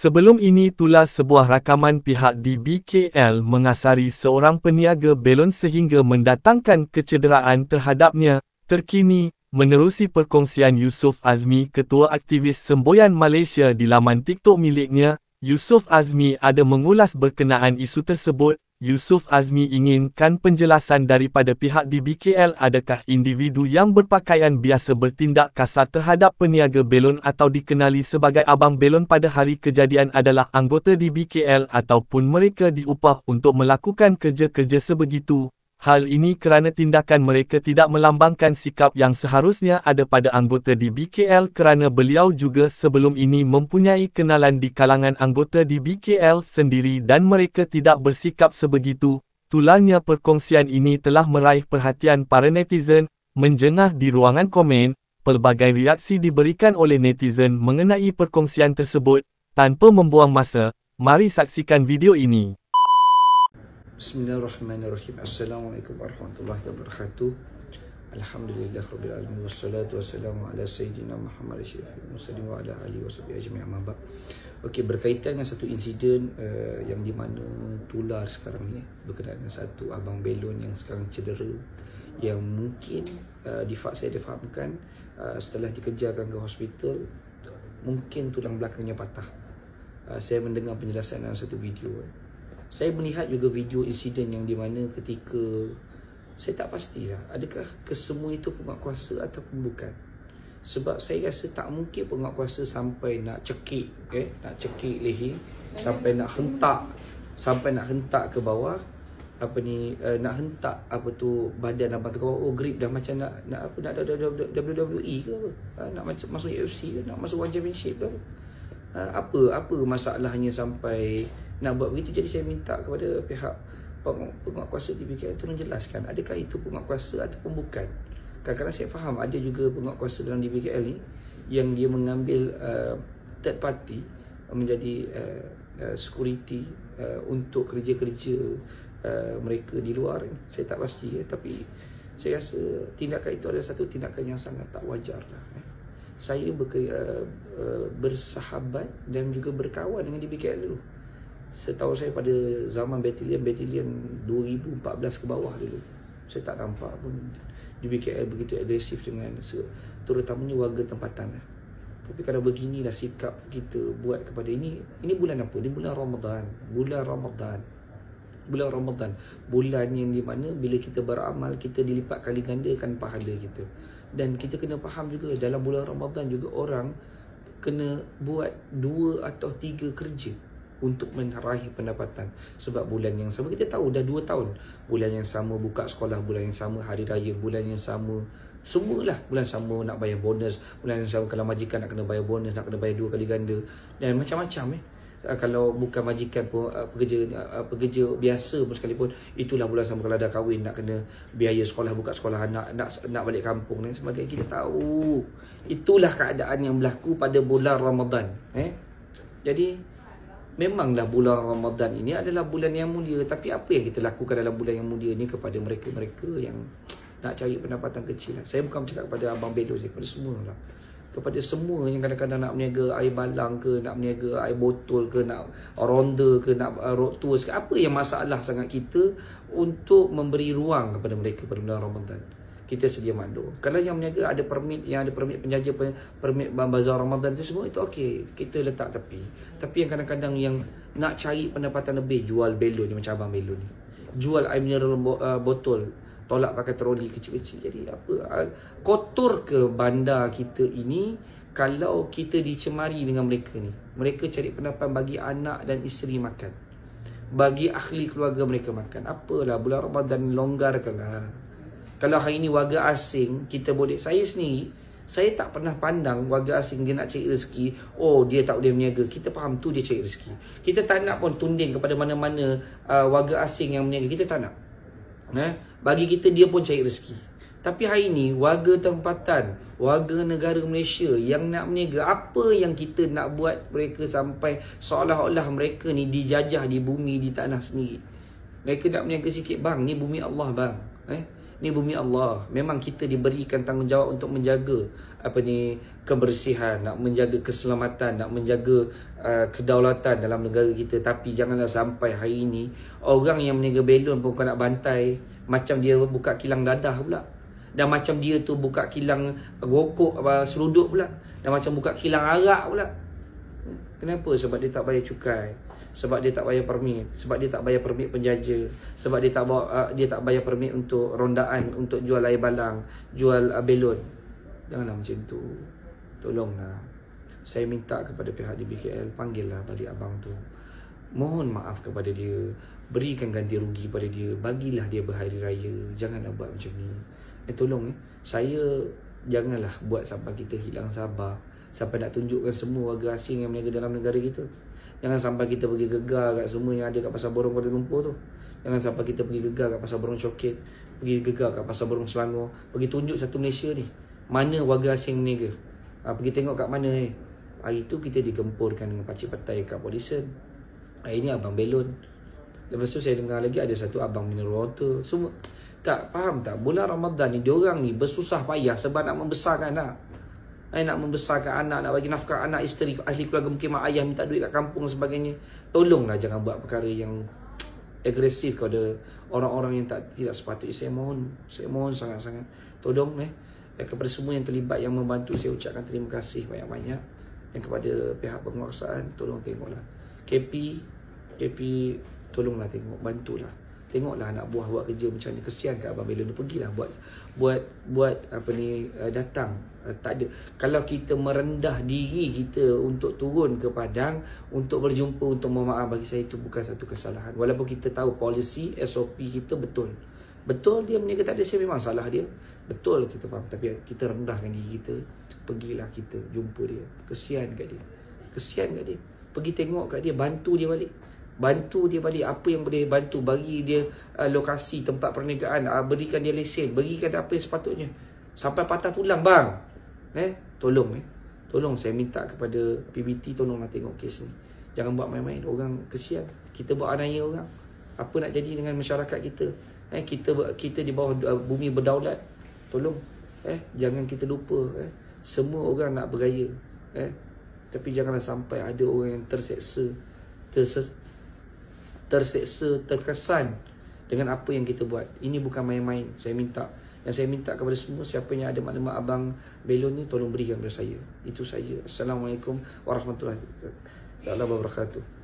Sebelum ini tulas sebuah rakaman pihak di BKL mengasari seorang peniaga belon sehingga mendatangkan kecederaan terhadapnya. Terkini, menerusi perkongsian Yusuf Azmi, ketua aktivis semboyan Malaysia di laman TikTok miliknya, Yusuf Azmi ada mengulas berkenaan isu tersebut. Yusuf Azmi inginkan penjelasan daripada pihak di BKL adakah individu yang berpakaian biasa bertindak kasar terhadap peniaga belon atau dikenali sebagai abang belon pada hari kejadian adalah anggota di BKL ataupun mereka diupah untuk melakukan kerja-kerja sebegitu. Hal ini kerana tindakan mereka tidak melambangkan sikap yang seharusnya ada pada anggota di BKL kerana beliau juga sebelum ini mempunyai kenalan di kalangan anggota di BKL sendiri dan mereka tidak bersikap sebegitu. Tularnya perkongsian ini telah meraih perhatian para netizen. Menjengah di ruangan komen, pelbagai reaksi diberikan oleh netizen mengenai perkongsian tersebut. Tanpa membuang masa, mari saksikan video ini. Bismillahirrahmanirrahim. Assalamualaikum warahmatullahi wabarakatuh. Alhamdulillahirabbil alamin wassalatu wassalamu ala sayyidina Muhammad asyrafil mursalin wa ala alihi washabihi ajma'in amma ba'd. Okey, berkaitan dengan satu insiden yang di mana tular sekarang ni berkenaan dengan satu abang belon yang sekarang cedera, yang mungkin saya difahamkan setelah dikejarkan ke hospital mungkin tulang belakangnya patah. Saya mendengar penjelasan dalam satu video. Saya melihat juga video insiden yang di mana ketika saya tak pastilah adakah kesemua itu penguatkuasa ataupun bukan. Sebab saya rasa tak mungkin penguatkuasa sampai nak cekik leher, sampai nak hentak ke bawah, nak hentak badan abang tu ke bawah. Oh, grip dah macam nak WWE ke apa? Nak masuk UFC ke, nak masuk One Championship ke apa? Apa masalahnya sampai nak buat begitu? Jadi saya minta kepada pihak penguatkuasa di BKL itu menjelaskan adakah itu penguatkuasa ataupun bukan. Kadang-kadang saya faham ada juga penguatkuasa dalam di BKL ni yang dia mengambil third party menjadi security untuk kerja-kerja mereka di luar. Saya tak pasti tapi saya rasa tindakan itu adalah satu tindakan yang sangat tak wajar lah. Saya bersahabat dan juga berkawan dengan di BKL dulu. Setahu saya pada zaman batalion 2014 ke bawah dulu, saya tak nampak pun di BKL begitu agresif dengan terutamanya warga tempatan. Tapi kalau beginilah sikap kita buat kepada ini bulan apa? Ini bulan Ramadan. Bulan yang di mana bila kita beramal, kita dilipat kali gandakan pahala kita. Dan kita kena faham juga dalam bulan Ramadan juga orang kena buat 2 atau 3 kerja untuk meraih pendapatan. Sebab bulan yang sama, kita tahu dah 2 tahun, bulan yang sama buka sekolah, bulan yang sama hari raya, bulan yang sama semualah, bulan sama nak bayar bonus, bulan yang sama kalau majikan nak kena bayar bonus, nak kena bayar 2 kali ganda dan macam-macam. Kalau bukan majikan pun pekerja biasa pun sekalipun, itulah bulan sama kalau dah kahwin nak kena biaya sekolah, buka sekolah anak, nak balik kampung dan sebagainya. Kita tahu itulah keadaan yang berlaku pada bulan Ramadan. Jadi memanglah bulan Ramadan ini adalah bulan yang mulia, tapi apa yang kita lakukan dalam bulan yang mulia ini kepada mereka-mereka yang nak cari pendapatan kecil? Saya bukan bercakap kepada abang belon, saya kepada semua lah. Kepada semua yang kadang-kadang nak berniaga air balang ke, nak berniaga air botol ke, nak ronda ke, nak road tours ke, apa yang masalah sangat kita untuk memberi ruang kepada mereka pada bulan Ramadan? Kita sedia maklum. Kalau yang berniaga ada permit, yang ada permit penjaja, permit bazar Ramadan tu semua, itu okey, kita letak tepi. Tapi yang kadang-kadang yang nak cari pendapatan lebih, jual belon ni macam abang belon ni, jual air mineral botol, tolak pakai troli kecil-kecil. Jadi apa, kotor ke bandar kita ini kalau kita dicemari dengan mereka ni? Mereka cari pendapatan bagi anak dan isteri makan, bagi ahli keluarga mereka makan. Apalah, bulan Ramadan longgarkanlah. Kalau hari ini warga asing, kita boleh, saya sendiri, saya tak pernah pandang warga asing dia nak cari rezeki, oh dia tak boleh berniaga. Kita faham tu dia cari rezeki. Kita tak nak pun tunding kepada mana-mana warga asing yang berniaga. Kita tak nak. Bagi kita dia pun cari rezeki. Tapi hari ini warga tempatan, warga negara Malaysia yang nak berniaga, apa yang kita nak buat mereka sampai seolah-olah mereka ni dijajah di bumi, di tanah sendiri? Mereka nak berniaga sikit, bang, ni bumi Allah bang. Ni bumi Allah. Memang kita diberikan tanggungjawab untuk menjaga kebersihan, nak menjaga keselamatan, nak menjaga kedaulatan dalam negara kita. Tapi janganlah sampai hari ini orang yang meniaga belon pun kau nak bantai, macam dia buka kilang dadah pula. Dan macam dia tu buka kilang rokok seruduk pula. Dan macam buka kilang arak pula. Kenapa? Sebab dia tak bayar cukai, sebab dia tak bayar permit, sebab dia tak bayar permit penjaja, sebab dia tak bayar permit untuk rondaan, untuk jual air balang, jual belon. Janganlah macam tu. Tolonglah. Saya minta kepada pihak DBKL, panggillah balik abang tu. Mohon maaf kepada dia, berikan ganti rugi pada dia, bagilah dia berhari raya. Janganlah buat macam ni. Tolong saya janganlah buat sampai kita hilang sabar, sampai nak tunjukkan semua warga asing yang berniaga dalam negara kita. Jangan sampai kita pergi gegar kat semua yang ada kat Pasar Borong Kuala Lumpur tu. Jangan sampai kita pergi gegar kat Pasar Borong Coket, pergi gegar kat Pasar Borong Selangor, pergi tunjuk satu Malaysia ni, mana warga asing berniaga. Pergi tengok kat mana ni. Hari tu kita digempurkan dengan pakcik petai kat Polisen. Hari ni abang belon. Lepas tu saya dengar lagi ada satu abang mineral water. Semua tak faham tak? Bulan Ramadan ni diorang ni bersusah payah sebab nak membesarkan anak. Nak membesarkan anak, nak bagi nafkah anak, isteri, ahli keluarga, mungkin mak ayah minta duit kat kampung dan sebagainya. Tolonglah jangan buat perkara yang agresif kepada orang-orang yang tidak sepatutnya. Saya mohon sangat-sangat. Tolong kepada semua yang terlibat yang membantu, saya ucapkan terima kasih banyak-banyak. Dan kepada pihak penguasaan, tolong tengoklah. KP tolonglah tengok, bantulah. Tengoklah anak buah buat kerja macam ni. Kesian kat abang belon tu. Pergilah buat datang. Tak ada. Kalau kita merendah diri kita untuk turun ke padang, untuk berjumpa, untuk mohon maaf, bagi saya itu bukan satu kesalahan. Walaupun kita tahu polisi SOP kita betul dia berniaga tak ada, saya memang salah dia, betul, kita faham. Tapi kita rendahkan diri kita. Pergilah kita jumpa dia. Kesian kat dia. Pergi tengok kat dia, bantu dia balik. Apa yang boleh bantu, bagi dia lokasi tempat perniagaan, berikan dia lesen, berikan dia apa yang sepatutnya. Sampai patah tulang bang. Tolong saya minta kepada PBT, tolonglah tengok kes ni. Jangan buat main-main. Orang kesian. Kita buat anaya orang. Apa nak jadi dengan masyarakat kita? Kita di bawah bumi berdaulat. Tolong. Jangan kita lupa. Semua orang nak bergaya. Tapi janganlah sampai ada orang yang terkesan dengan apa yang kita buat. Ini bukan main-main. Saya minta kepada semua, siapa yang ada maklumat abang belon ni, tolong berikan kepada saya. Itu saja. Assalamualaikum warahmatullahi wabarakatuh.